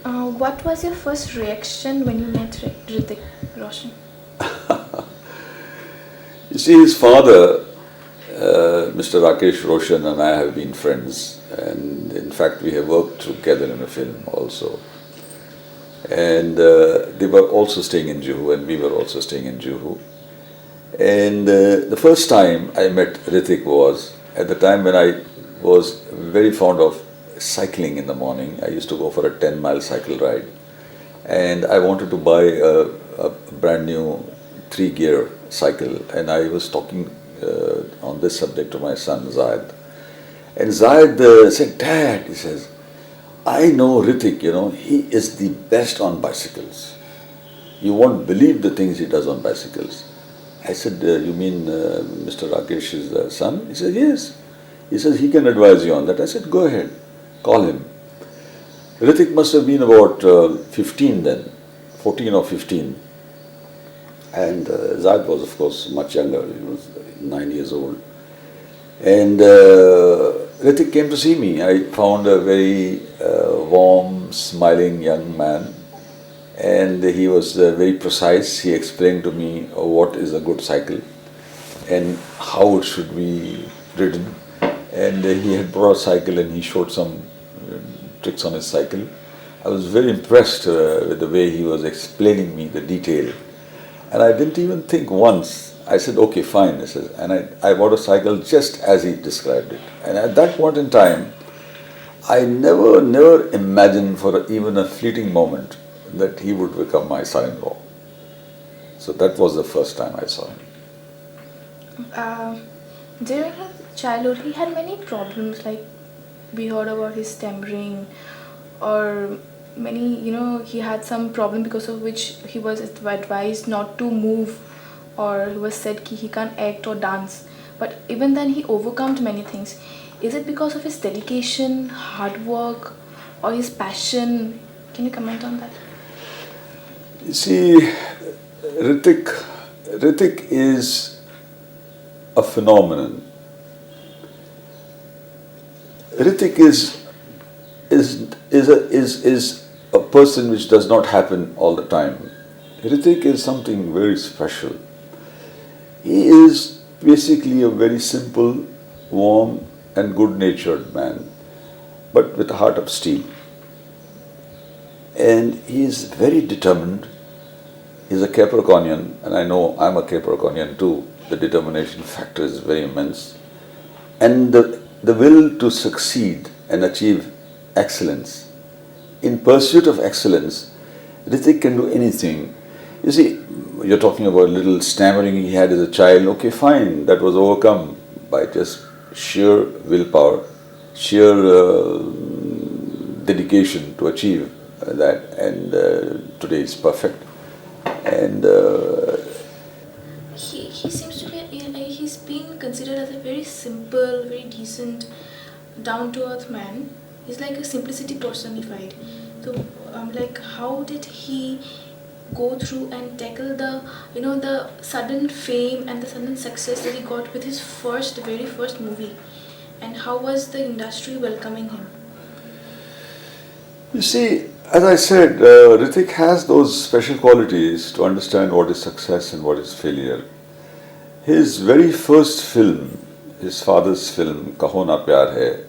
What was your first reaction when you met Hrithik Roshan? You see, his father, Mr. Rakesh Roshan, and I have been friends, and in fact, we have worked together in a film also. And they were also staying in Juhu, and we were also staying in Juhu. And the first time I met Hrithik was at the time when I was very fond of cycling in the morning. I used to go for a 10-mile cycle ride, and I wanted to buy a brand new 3-gear cycle, and I was talking on this subject to my son Zayed. And Zayed said, "Dad," he says, "I know Hrithik, he is the best on bicycles. You won't believe the things he does on bicycles." I said, "You mean Mr. Rakesh's son?" He said, "Yes." He says, "He can advise you on that." I said, "Go ahead, call him." Hrithik must have been about 15 then, 14 or 15. And Zayed was, of course, much younger. He was 9 years old. And Hrithik came to see me. I found a very warm, smiling young man. And he was very precise. He explained to me what is a good cycle and how it should be ridden. And he had brought a cycle and he showed some tricks on his cycle. I was very impressed with the way he was explaining me the detail. And I didn't even think once. I said, "Okay, fine." I said, and I bought a cycle just as he described it. And at that point in time, I never imagined for even a fleeting moment that he would become my son-in-law. So that was the first time I saw him. During his childhood, he had many problems, like we heard about his stammering, or he had some problem because of which he was advised not to move, or he was said he can't act or dance. But even then, he overcome many things. Is it because of his dedication, hard work, or his passion? Can you comment on that? You see, Hrithik is a phenomenon. Hrithik is a person which does not happen all the time. Hrithik is something very special. He is basically a very simple, warm and good-natured man, but with a heart of steel. And he is very determined. He's a Capricornian, and I know I'm a Capricornian too. The determination factor is very immense. And the will to succeed and achieve excellence. In pursuit of excellence, Hrithik can do anything. You see, you're talking about little stammering he had as a child. Okay, fine, that was overcome by just sheer willpower, sheer dedication to achieve that, and today is perfect. And he seems to be he's been considered as a very simple, very decent, down to earth man. He's like a simplicity personified. So how did he go through and tackle the sudden fame and the sudden success that he got with his very first movie, and how was the industry welcoming him? you see, as I said, Hrithik has those special qualities to understand what is success and what is failure. His very first film, his father's film, Kaho Na Pyar Hai,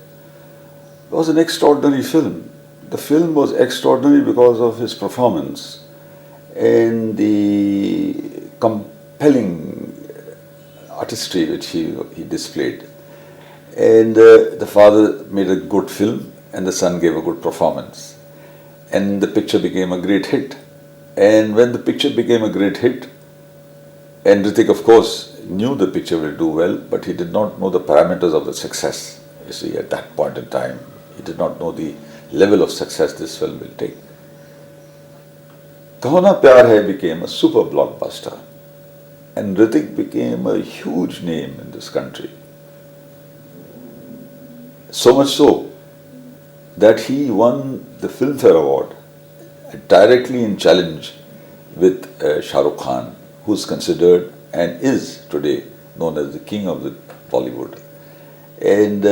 was an extraordinary film. The film was extraordinary because of his performance and the compelling artistry which he displayed. And the father made a good film and the son gave a good performance. And the picture became a great hit. And when the picture became a great hit, and Hrithik, of course, knew the picture will do well, but he did not know the parameters of the success. You see, at that point in time, he did not know the level of success this film will take. Kaho Na Pyar Hai became a super blockbuster, and Hrithik became a huge name in this country. So much so that he won the Filmfare Award directly in challenge with Shah Rukh Khan, who is considered and is today known as the king of the Bollywood. And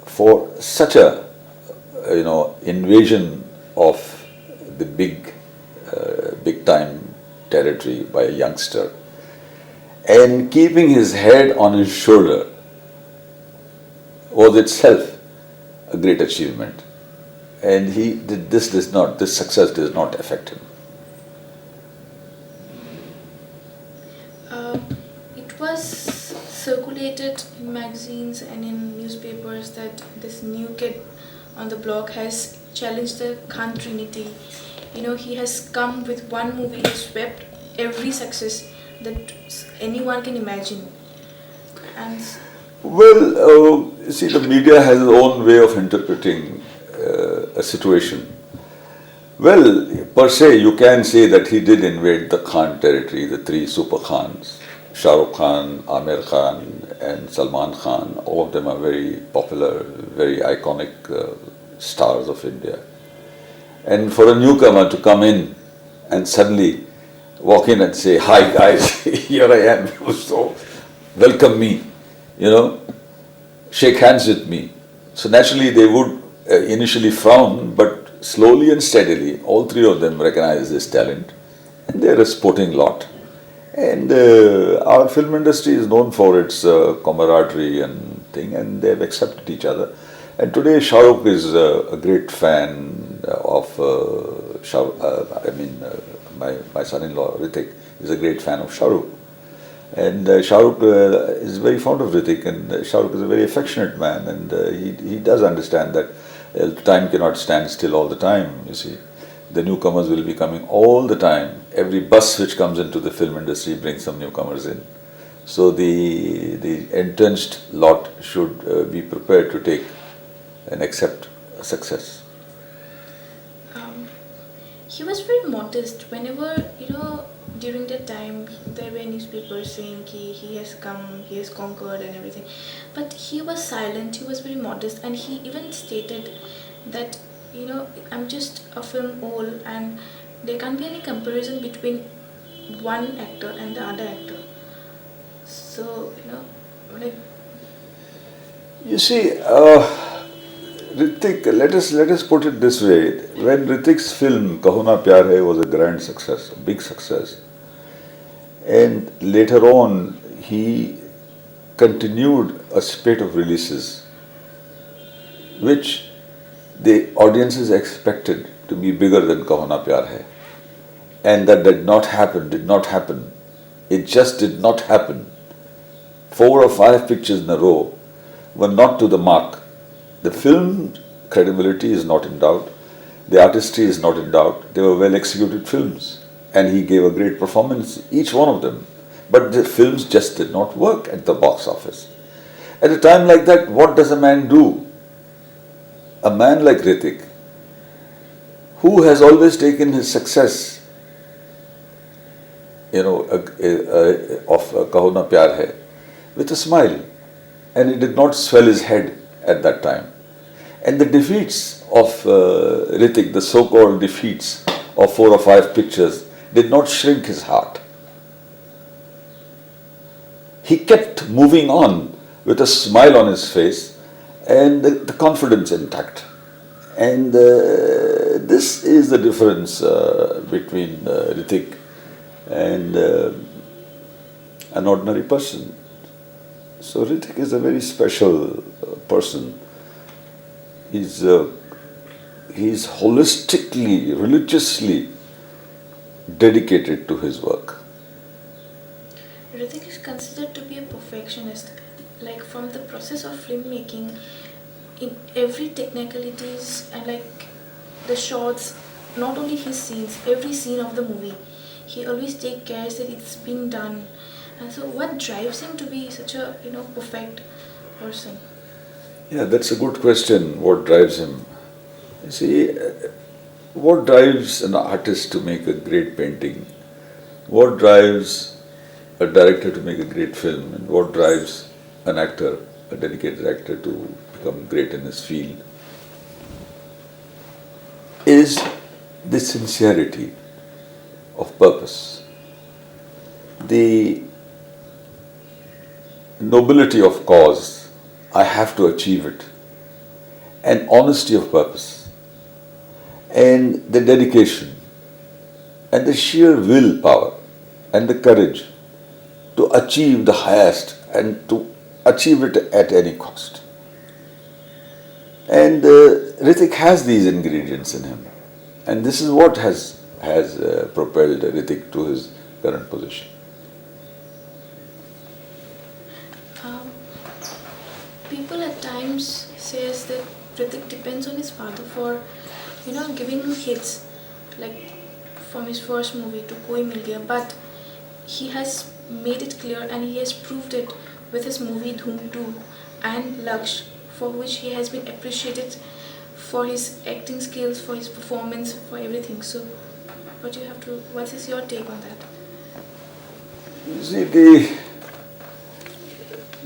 for such a invasion of the big time territory by a youngster, and keeping his head on his shoulder was itself a great achievement. And this success does not affect him. It was circulated in magazines and in newspapers that this new kid on the block has challenged the Khan trinity. He has come with one movie that swept every success that anyone can imagine. And Well, see, the media has its own way of interpreting a situation. Well, per se, you can say that he did invade the Khan territory, the three super Khans, Shah Rukh Khan, Amir Khan, and Salman Khan. All of them are very popular, very iconic stars of India. And for a newcomer to come in and suddenly walk in and say, "Hi guys, here I am, so welcome me, shake hands with me." So naturally they would initially frown, but slowly and steadily, all three of them recognize this talent, and they're a sporting lot. And our film industry is known for its camaraderie and thing, and they've accepted each other. And today Shah Rukh is a great fan of my son-in-law Hritik is a great fan of Shah Rukh. And Shah Rukh is very fond of Hritik, and Shah Rukh is a very affectionate man, and he does understand that time cannot stand still all the time, you see. The newcomers will be coming all the time. Every bus which comes into the film industry brings some newcomers in. So the entrenched lot should be prepared to take and accept success. he was very modest. Whenever, during that time, there were newspapers saying he has come, he has conquered and everything. But he was silent, he was very modest, and he even stated that, I'm just a film old and there can't be any comparison between one actor and the other actor. So, like... You see, Hritik, let us put it this way. When Hritik's film Kaho Na Pyar Hai was a grand success, a big success, and later on he continued a spate of releases which the audiences expected to be bigger than Kaho Na Pyar Hai, and that did not happen. It just did not happen. 4 or 5 pictures in a row were not to the mark. The film credibility is not in doubt, the artistry is not in doubt. They were well executed films, and he gave a great performance, each one of them. But the films just did not work at the box office. At a time like that, what does a man do? A man like Hritik, who has always taken his success, of Kaho Na Pyar Hai, with a smile, and he did not swell his head at that time. And the defeats of Hritik, the so-called defeats of 4 or 5 pictures, did not shrink his heart. He kept moving on with a smile on his face and the confidence intact. And this is the difference between Hritik and an ordinary person. So Hritik is a very special person. He's holistically, religiously dedicated to his work. Hritik is considered to be a perfectionist. Like from the process of filmmaking, in every technicalities and like the shots, not only his scenes, every scene of the movie, he always takes care that it's been done. And so what drives him to be such a, perfect person? Yeah, that's a good question. What drives him? You see, what drives an artist to make a great painting? What drives a director to make a great film? And what drives an actor, a dedicated actor, to become great in his field? Is the sincerity of purpose, the nobility of cause. I have to achieve it, and honesty of purpose, and the dedication and the sheer willpower and the courage to achieve the highest and to achieve it at any cost. And Hrithik has these ingredients in him, and this is what has propelled Hrithik to his current position. Um, People at times says that Hrithik depends on his father for, giving him hits, like from his first movie to Koi Mil Gaya, but he has made it clear and he has proved it with his movie Dhoom 2 and Laksh, for which he has been appreciated for his acting skills, for his performance, for everything. So, what is your take on that? You see,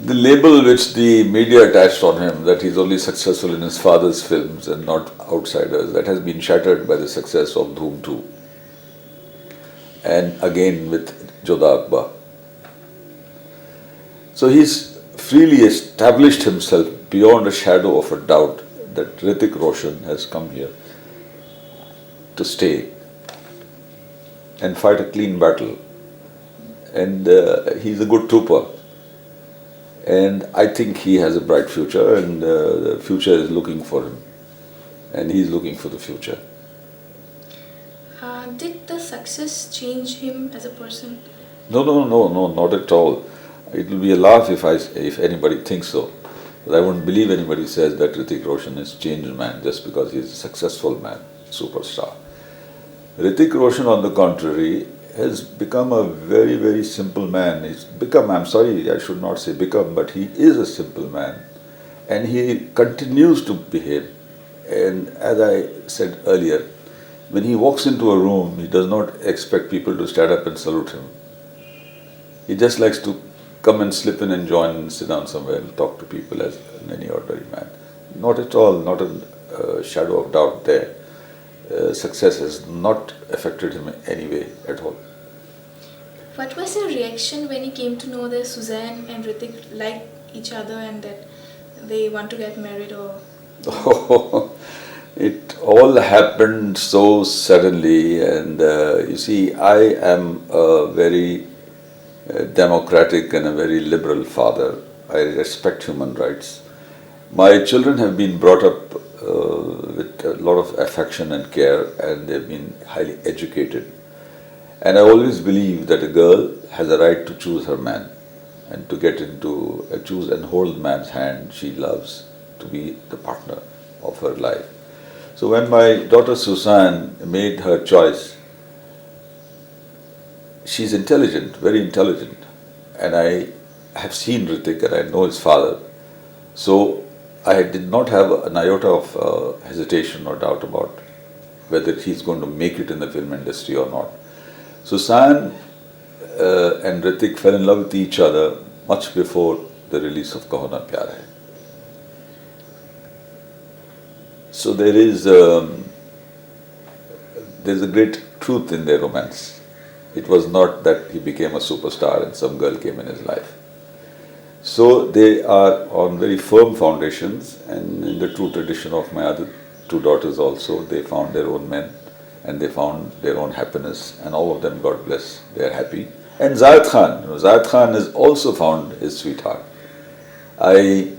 the label which the media attached on him, that he's only successful in his father's films and not outsiders, that has been shattered by the success of Dhoom 2. And again with Jodha Akbar. So he's freely established himself beyond a shadow of a doubt that Hrithik Roshan has come here to stay and fight a clean battle. And he's a good trooper. And I think he has a bright future, and the future is looking for him. And he's looking for the future. Did the success change him as a person? No, not at all. It will be a laugh if anybody thinks so. But I won't believe anybody says that Hrithik Roshan is a changed man just because he's a successful man, superstar. Hrithik Roshan, on the contrary, has become a very, very simple man. He's become, I'm sorry, I should not say become, but he is a simple man. And he continues to behave. And as I said earlier, when he walks into a room, he does not expect people to stand up and salute him. He just likes to come and slip in and join and sit down somewhere and talk to people as any ordinary man. Not at all, not a shadow of doubt there. Success has not affected him in any way at all. What was your reaction when you came to know that Sussanne and Hrithik like each other and that they want to get married? Or it all happened so suddenly, and you see, I am a very democratic and a very liberal father. I respect human rights. My children have been brought up with a lot of affection and care, and they've been highly educated. And I always believe that a girl has a right to choose her man and to get into, choose and hold the man's hand she loves to be the partner of her life. So when my daughter Sussanne made her choice, she's intelligent, very intelligent, and I have seen Hrithik and I know his father. So I did not have an iota of hesitation or doubt about whether he's going to make it in the film industry or not. Sussanne and Hrithik fell in love with each other much before the release of Kaho Na Pyar Hai. So there's a great truth in their romance. It was not that he became a superstar and some girl came in his life. So they are on very firm foundations, and in the true tradition of my other two daughters also, they found their own men and they found their own happiness, and all of them, God bless, they are happy. And Zayed Khan has also found his sweetheart. I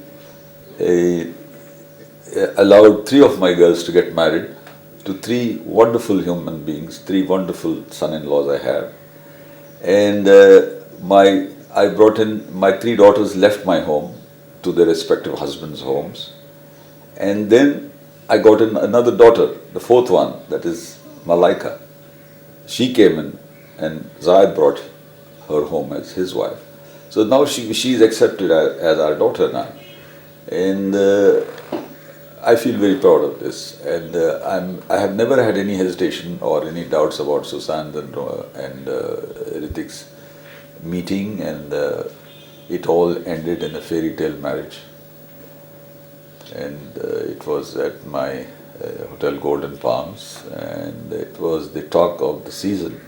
allowed 3 of my girls to get married to 3 wonderful human beings, 3 wonderful son-in-laws I have. And I brought in, my 3 daughters left my home to their respective husbands' homes. And then I got in another daughter, the 4th one, that is Malaika. She came in and Zayed brought her home as his wife. So now she is accepted as our daughter now. And I feel very proud of this. And I have never had any hesitation or any doubts about Sussanne and Hrithik's meeting, and it all ended in a fairy tale marriage. And it was at my Hotel Golden Palms, and it was the talk of the season.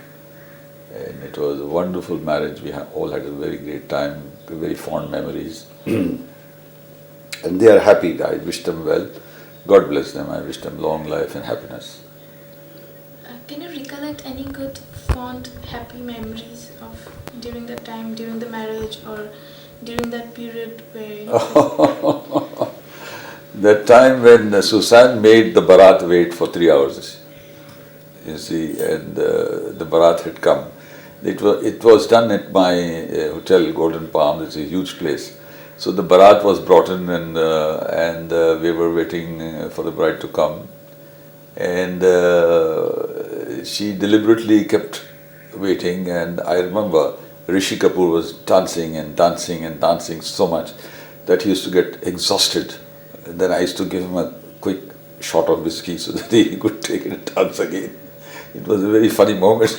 And it was a wonderful marriage. We all had a very great time, very fond memories. And they are happy. I wish them well. God bless them. I wish them long life and happiness. Can you recollect any good, fond, happy memories of during that time, during the marriage, or during that period where That time when Sussanne made the Bharat wait for 3 hours, you see, and the Bharat had come. It was done at my hotel, Golden Palm. It's a huge place. So the Bharat was brought in, and we were waiting for the bride to come. And she deliberately kept waiting, and I remember Rishi Kapoor was dancing and dancing and dancing so much that he used to get exhausted. And then I used to give him a quick shot of whiskey so that he could take it and dance again. It was a very funny moment.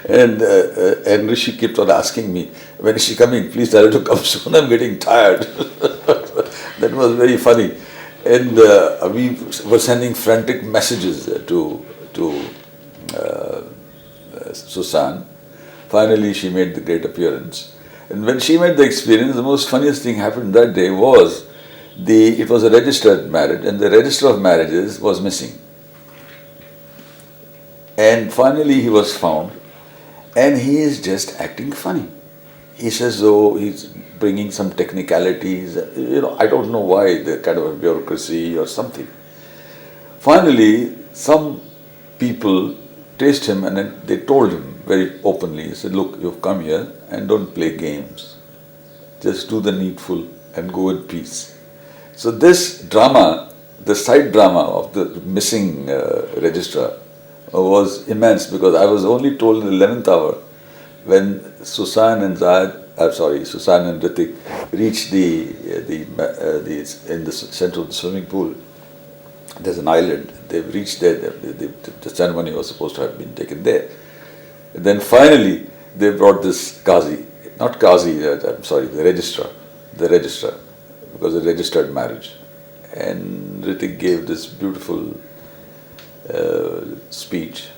And Rishi kept on asking me, when is she coming? Please tell her to come soon, I'm getting tired. That was very funny. And we were sending frantic messages to Sussanne. Finally, she made the great appearance. And when she made the experience, the most funniest thing happened that day was it was a registered marriage, and the register of marriages was missing. And finally, he was found, and he is just acting funny. He says, oh, he's bringing some technicalities, I don't know why, the kind of a bureaucracy or something. Finally, some people traced him, and then they told him very openly, he said, look, you've come here and don't play games. Just do the needful and go in peace. So this drama, the side drama of the missing registrar was immense, because I was only told in the 11th hour when Sussanne and Sussanne and Hritik reached in the center of the swimming pool. There's an island. They've reached there. The ceremony was supposed to have been taken there. And then finally, they brought this Qazi, not Qazi, the registrar, because a registered marriage. And Hritik gave this beautiful speech,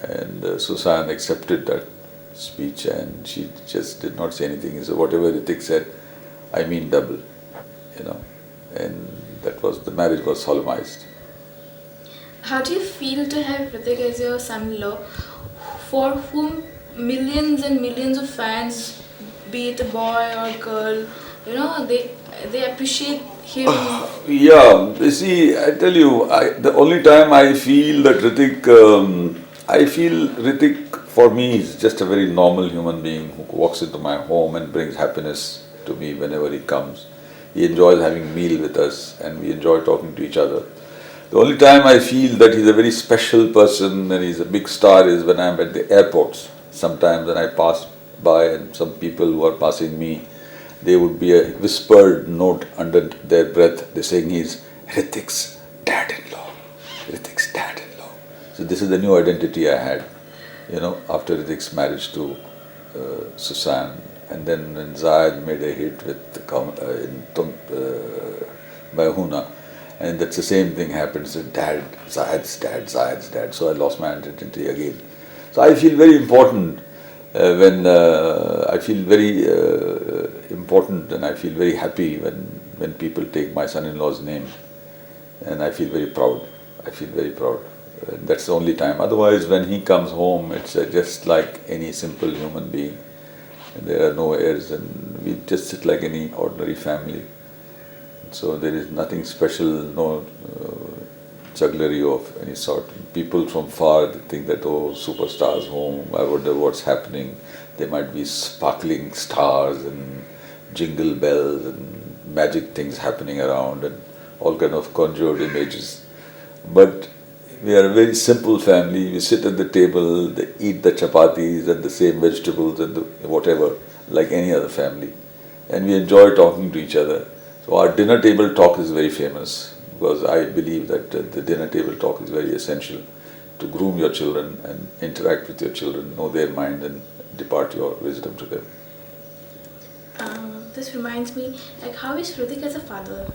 and Sussanne accepted that speech, and she just did not say anything. So whatever Hritik said, I mean double, and that was, the marriage was solemnized. how do you feel to have Hritik as your son-in-law, for whom millions and millions of fans, be it a boy or girl, they appreciate him? Yeah, you see, I tell you, the only time I feel that Hritik for me is just a very normal human being who walks into my home and brings happiness to me whenever he comes. He enjoys having a meal with us, and we enjoy talking to each other. The only time I feel that he's a very special person and he's a big star is when I'm at the airports. Sometimes when I pass by and some people who are passing me, there would be a whispered note under their breath. They're saying he's Hritik's dad-in-law. Hritik's dad-in-law. So this is the new identity I had, after Hritik's marriage to Sussanne. And then when Zayed made a hit with Bahuna, and that's the same thing happens with Zayed's dad. So I lost my identity again. So I feel very important I feel very important, and I feel very happy when people take my son-in-law's name, and I feel very proud. And that's the only time. Otherwise, when he comes home, it's just like any simple human being. And there are no heirs, and we just sit like any ordinary family. So there is nothing special, no jugglery of any sort. People from far think that, oh, superstars home, I wonder what's happening. There might be sparkling stars and jingle bells and magic things happening around and all kind of conjured images. But we are a very simple family. We sit at the table, they eat the chapatis and the same vegetables and whatever, like any other family. And we enjoy talking to each other. So our dinner table talk is very famous, because I believe that the dinner table talk is very essential to groom your children and interact with your children, know their mind and depart your wisdom to them. This reminds me, how is Hritik as a father?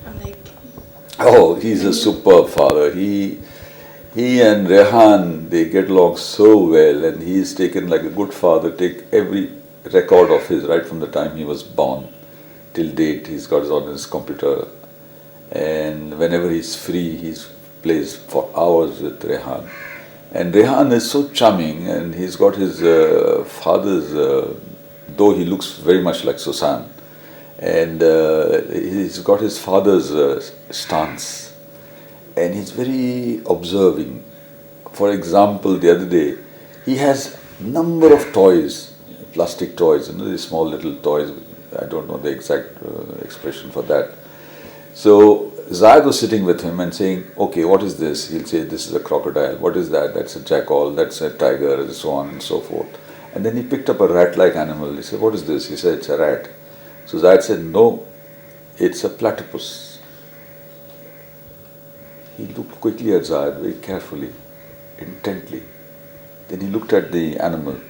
Oh, he's a superb father. He and Rehan, they get along so well, and he's taken, like a good father, take every record of his right from the time he was born till date. He's got it on his computer, and whenever he's free, he plays for hours with Rehan. And Rehan is so charming, and he's got his father's, though he looks very much like Sussanne, and he's got his father's stance, and he's very observing. For example, the other day, he has number of toys, plastic toys, these small little toys. I don't know the exact expression for that. So Zayed was sitting with him and saying, okay, what is this? He'll say, this is a crocodile. What is that? That's a jackal, that's a tiger, and so on and so forth. And then he picked up a rat-like animal. He said, what is this? He said, it's a rat. So Zayed said, no, it's a platypus. He looked quickly at Zayed, very carefully, intently. Then he looked at the animal,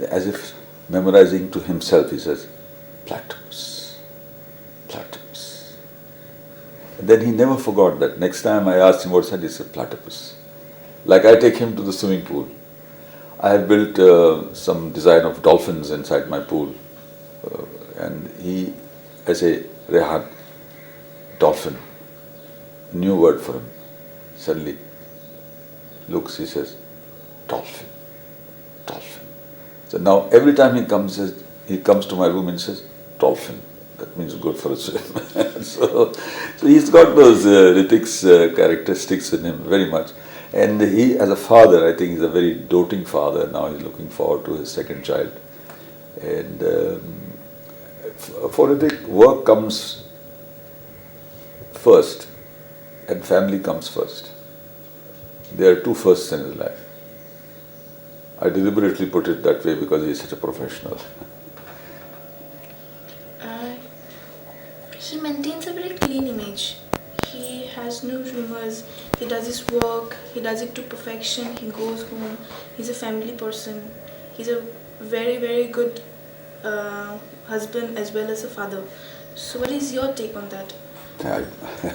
as if memorizing to himself. He says, platypus, platypus. And then he never forgot that. Next time I asked him what's that, he said, platypus. Like I take him to the swimming pool. I have built some design of dolphins inside my pool. I say, Rehan, dolphin, new word for him. Suddenly looks, he says, dolphin, dolphin. So now every time he comes to my room and says, dolphin. That means good for a swim. so he's got those Hritik's characteristics in him very much. And he, as a father, I think he's a very doting father. Now he's looking forward to his second child. And for Hritik, work comes first and family comes first. There are two firsts in his life. I deliberately put it that way because he's such a professional. He maintains a very clean image. He has no rumors. He does his work. He does it to perfection. He goes home. He's a family person. He's a very, very good husband as well as a father. So what is your take on that?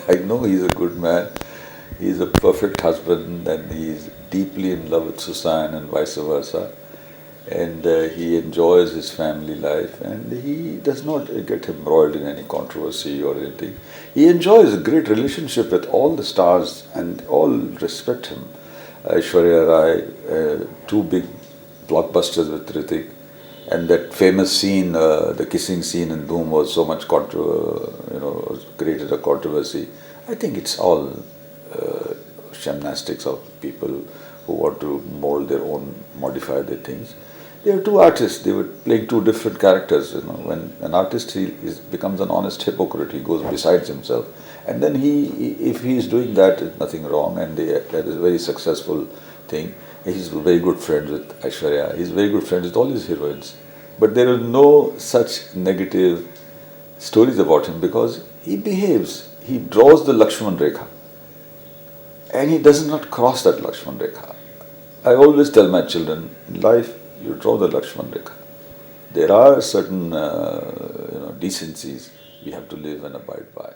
I know he's a good man. He's a perfect husband, and he's deeply in love with Sussanne and vice versa. And he enjoys his family life, and he does not get embroiled in any controversy or anything. He enjoys a great relationship with all the stars, and all respect him. Aishwarya Rai, two big blockbusters with Hritik, and that famous scene, the kissing scene in Dhoom, was so much created a controversy. I think it's all gymnastics of people who want to mold their own, modify their things. They are two artists. They were playing two different characters. When an artist becomes an honest hypocrite, he goes besides himself, and then if he is doing that, there's nothing wrong, and that is a very successful thing. He's very good friends with Aishwarya. He's very good friends with all his heroines, but there are no such negative stories about him because he behaves. He draws the Lakshman Rekha, and he does not cross that Lakshman Rekha. I always tell my children, in life, you draw the Lakshman Rekha. There are certain decencies we have to live and abide by.